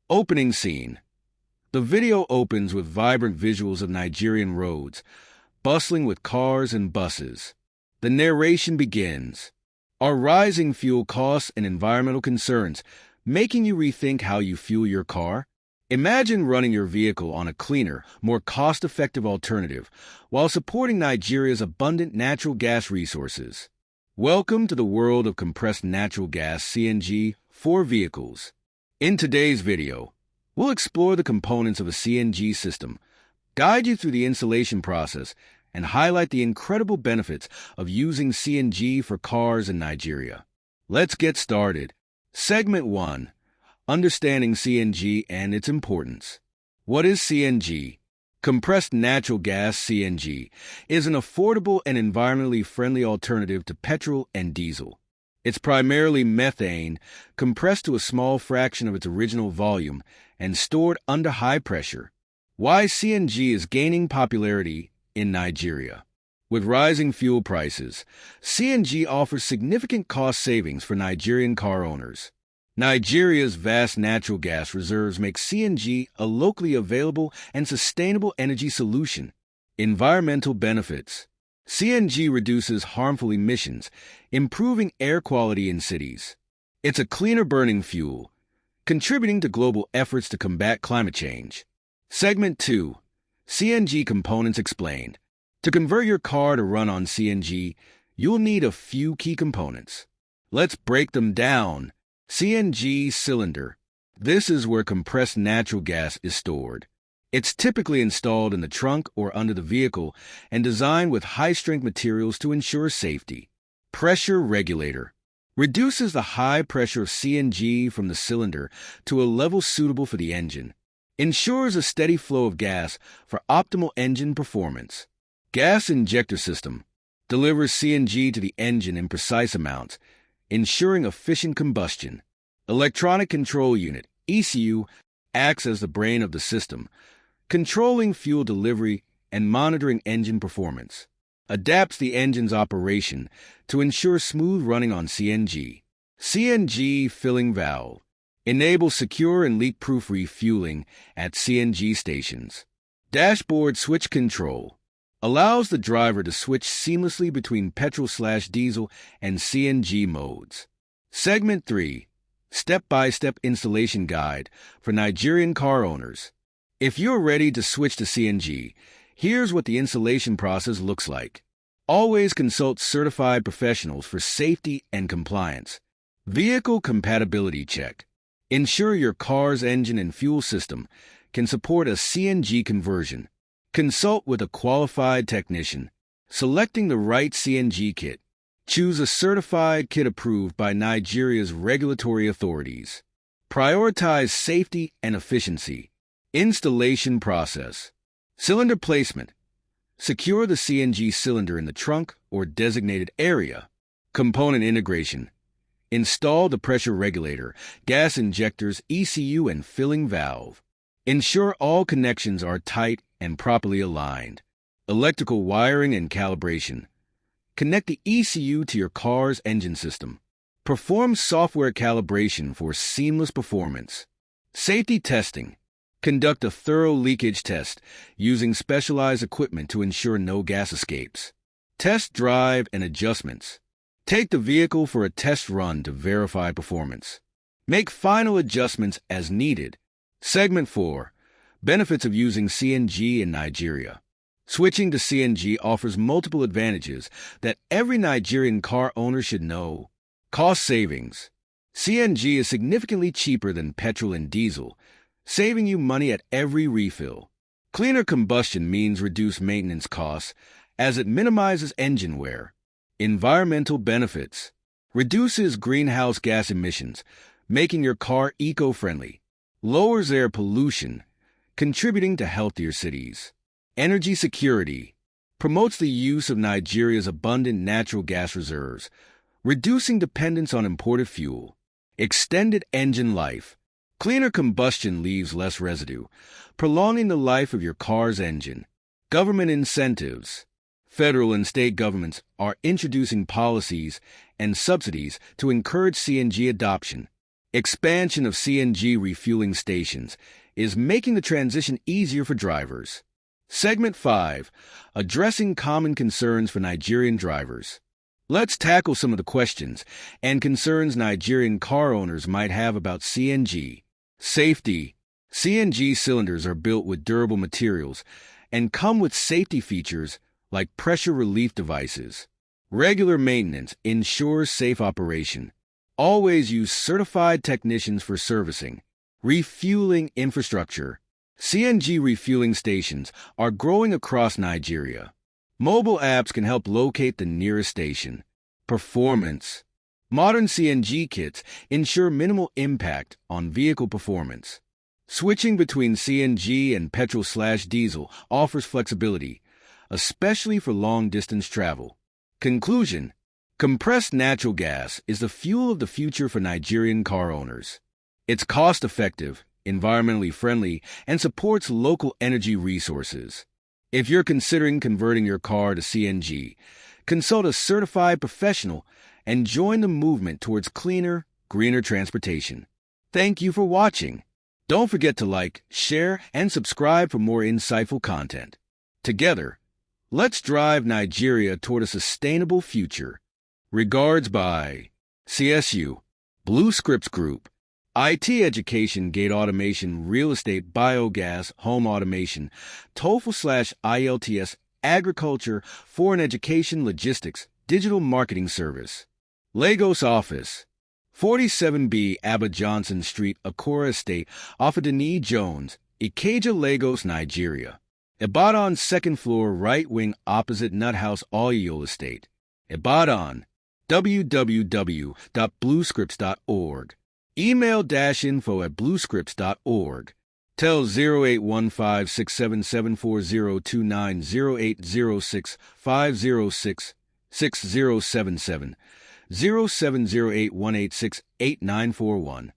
Opening scene. The video opens with vibrant visuals of Nigerian roads, bustling with cars and buses. The narration begins. Are rising fuel costs and environmental concerns making you rethink how you fuel your car? Imagine running your vehicle on a cleaner, more cost-effective alternative while supporting Nigeria's abundant natural gas resources. Welcome to the world of compressed natural gas (CNG) for vehicles. In today's video, we'll explore the components of a CNG system, guide you through the installation process, and highlight the incredible benefits of using CNG for cars in Nigeria. Let's get started. Segment 1. Understanding CNG and its importance. What is CNG? Compressed natural gas (CNG) is an affordable and environmentally friendly alternative to petrol and diesel. It's primarily methane, compressed to a small fraction of its original volume and stored under high pressure. Why CNG is gaining popularity in Nigeria. With rising fuel prices, CNG offers significant cost savings for Nigerian car owners. Nigeria's vast natural gas reserves make CNG a locally available and sustainable energy solution. Environmental benefits. CNG reduces harmful emissions, improving air quality in cities. It's a cleaner burning fuel, contributing to global efforts to combat climate change. Segment 2. CNG components explained. To convert your car to run on CNG, you'll need a few key components. Let's break them down. CNG cylinder. This is where compressed natural gas is stored. It's typically installed in the trunk or under the vehicle and designed with high-strength materials to ensure safety. Pressure regulator. Reduces the high pressure of CNG from the cylinder to a level suitable for the engine. Ensures a steady flow of gas for optimal engine performance. Gas injector system. Delivers CNG to the engine in precise amounts, ensuring efficient combustion. Electronic control unit, ECU, acts as the brain of the system, controlling fuel delivery and monitoring engine performance. Adapts the engine's operation to ensure smooth running on CNG. CNG filling valve. Enables secure and leak-proof refueling at CNG stations. Dashboard switch control. Allows the driver to switch seamlessly between petrol/diesel and CNG modes. Segment 3. Step-by-step installation guide for Nigerian car owners. If you're ready to switch to CNG, here's what the installation process looks like. Always consult certified professionals for safety and compliance. Vehicle compatibility check. Ensure your car's engine and fuel system can support a CNG conversion. Consult with a qualified technician. Selecting the right CNG kit. Choose a certified kit approved by Nigeria's regulatory authorities. Prioritize safety and efficiency. Installation process. Cylinder placement. Secure the CNG cylinder in the trunk or designated area. Component integration. Install the pressure regulator, gas injectors, ECU, and filling valve. Ensure all connections are tight and properly aligned. Electrical wiring and calibration. Connect the ECU to your car's engine system. Perform software calibration for seamless performance. Safety testing. Conduct a thorough leakage test using specialized equipment to ensure no gas escapes. Test drive and adjustments. Take the vehicle for a test run to verify performance. Make final adjustments as needed. Segment 4. Benefits of using CNG in Nigeria. Switching to CNG offers multiple advantages that every Nigerian car owner should know. Cost savings. CNG is significantly cheaper than petrol and diesel, saving you money at every refill. Cleaner combustion means reduced maintenance costs as it minimizes engine wear. Environmental benefits. Reduces greenhouse gas emissions, making your car eco-friendly. Lowers air pollution, contributing to healthier cities. Energy security. Promotes the use of Nigeria's abundant natural gas reserves, reducing dependence on imported fuel. Extended engine life. Cleaner combustion leaves less residue, prolonging the life of your car's engine. Government incentives. Federal and state governments are introducing policies and subsidies to encourage CNG adoption. Expansion of CNG refueling stations is making the transition easier for drivers. Segment 5. Addressing common concerns for Nigerian drivers. Let's tackle some of the questions and concerns Nigerian car owners might have about CNG. Safety. CNG cylinders are built with durable materials and come with safety features like pressure relief devices. Regular maintenance ensures safe operation. Always use certified technicians for servicing. Refueling infrastructure. CNG refueling stations are growing across Nigeria. Mobile apps can help locate the nearest station. Performance. Modern CNG kits ensure minimal impact on vehicle performance. Switching between CNG and petrol/diesel offers flexibility, especially for long-distance travel. Conclusion. Compressed natural gas is the fuel of the future for Nigerian car owners. It's cost-effective, environmentally friendly, and supports local energy resources. If you're considering converting your car to CNG, consult a certified professional and join the movement towards cleaner, greener transportation. Thank you for watching. Don't forget to like, share, and subscribe for more insightful content. Together, let's drive Nigeria toward a sustainable future. Regards by CSU, Blue Scripts Group, IT Education, Gate Automation, Real Estate, Biogas, Home Automation, TOEFL/IELTS, Agriculture, Foreign Education, Logistics, Digital Marketing Service. Lagos Office, 47B Abba Johnson Street, Akora Estate, off of Denis Jones, Ikeja, Lagos, Nigeria. Ibadan, 2nd floor, right wing, opposite Nut House, Oyo Estate. Ibadan, www.bluescripts.org. Email-info@bluescripts.org. Tel 0815-677-4029, 0806-506-6077, 0708-186-8941.